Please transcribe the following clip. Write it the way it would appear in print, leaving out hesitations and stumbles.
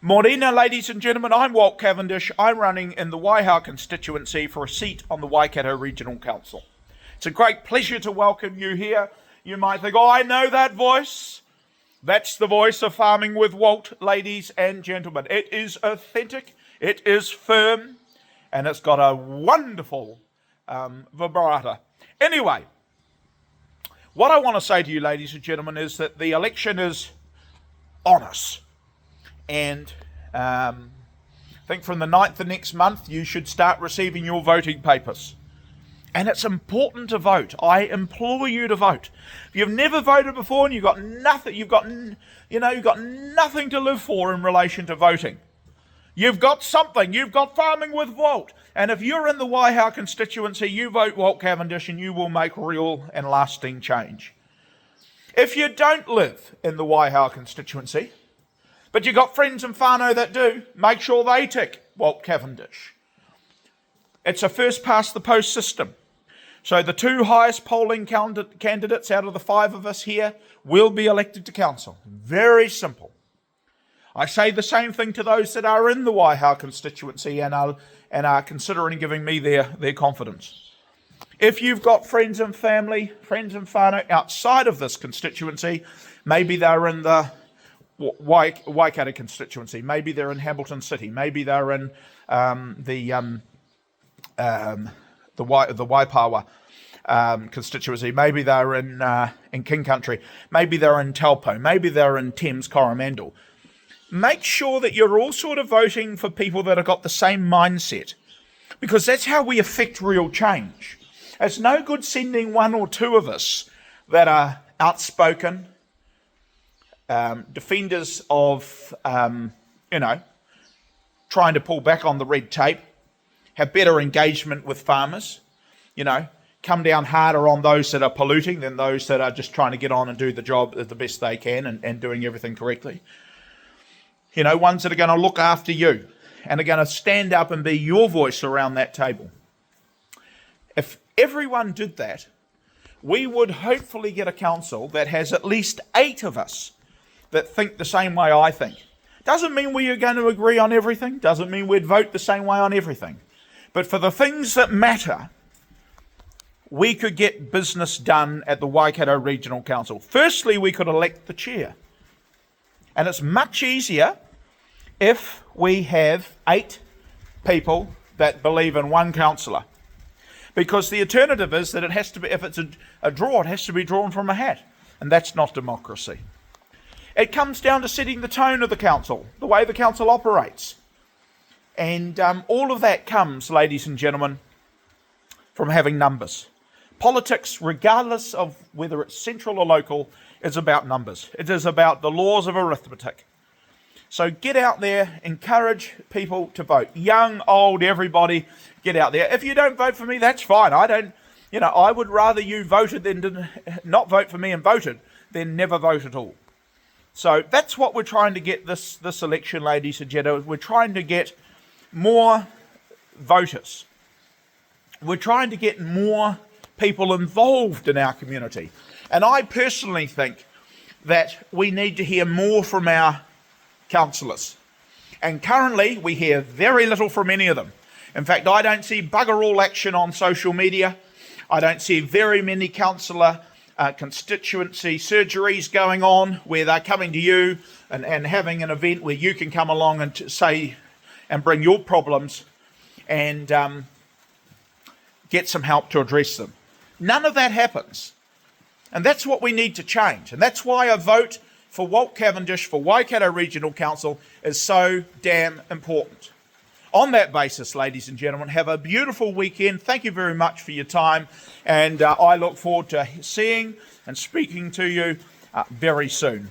Morena, ladies and gentlemen, I'm Walt Cavendish. I'm running in the Waihou constituency for a seat on the Waikato Regional Council. It's a great pleasure to welcome you here. You might think, oh, I know that voice. That's the voice of Farming with Walt, ladies and gentlemen. It is authentic, it is firm, and it's got a wonderful vibrato. Anyway, what I want to say to you, ladies and gentlemen, is that the election is on us. And I think from the 9th of next month, you should start receiving your voting papers. And it's important to vote. I implore you to vote. If you've never voted before and you've got nothing to live for in relation to voting. You've got something. You've got Farming with Walt. And if you're in the Waihou constituency, you vote Walt Cavendish and you will make real and lasting change. If you don't live in the Waihou constituency, but you've got friends and whānau that do, make sure they tick Walt Cavendish. It's a first past the post system. So the two highest polling candidates out of the 5 of us here will be elected to council. Very simple. I say the same thing to those that are in the Waihou constituency and are considering giving me their confidence. If you've got friends and family, friends and whānau outside of this constituency, maybe they're in the Waikato constituency, maybe they're in Hamilton City, maybe they're in the Waipawa constituency, maybe they're in King Country, maybe they're in Taupo, maybe they're in Thames Coromandel. Make sure that you're all sort of voting for people that have got the same mindset, because that's how we affect real change. It's no good sending 1 or 2 of us that are outspoken, defenders of, trying to pull back on the red tape, have better engagement with farmers, come down harder on those that are polluting than those that are just trying to get on and do the job the best they can and doing everything correctly. Ones that are going to look after you and are going to stand up and be your voice around that table. If everyone did that, we would hopefully get a council that has at least 8 of us that think the same way I think. Doesn't mean we are going to agree on everything. Doesn't mean we'd vote the same way on everything. But for the things that matter, we could get business done at the Waikato Regional Council. Firstly, we could elect the chair. And it's much easier if we have 8 people that believe in one councillor. Because the alternative is that it has to be, if it's a draw, it has to be drawn from a hat. And that's not democracy. It comes down to setting the tone of the council, the way the council operates. And all of that comes, ladies and gentlemen, from having numbers. Politics, regardless of whether it's central or local, is about numbers. It is about the laws of arithmetic. So get out there, encourage people to vote. Young, old, everybody, get out there. If you don't vote for me, that's fine. I would rather you voted than not vote for me and voted than never vote at all. So that's what we're trying to get this election, ladies and gentlemen. We're trying to get more voters. We're trying to get more people involved in our community. And I personally think that we need to hear more from our councillors. And currently we hear very little from any of them. In fact, I don't see bugger all action on social media. I don't see very many councillor constituency surgeries going on where they're coming to you and having an event where you can come along and say and bring your problems and get some help to address them. None of that happens. And that's what we need to change. And that's why a vote for Walt Cavendish for Waikato Regional Council is so damn important. On that basis, ladies and gentlemen, have a beautiful weekend. Thank you very much for your time. And I look forward to seeing and speaking to you very soon.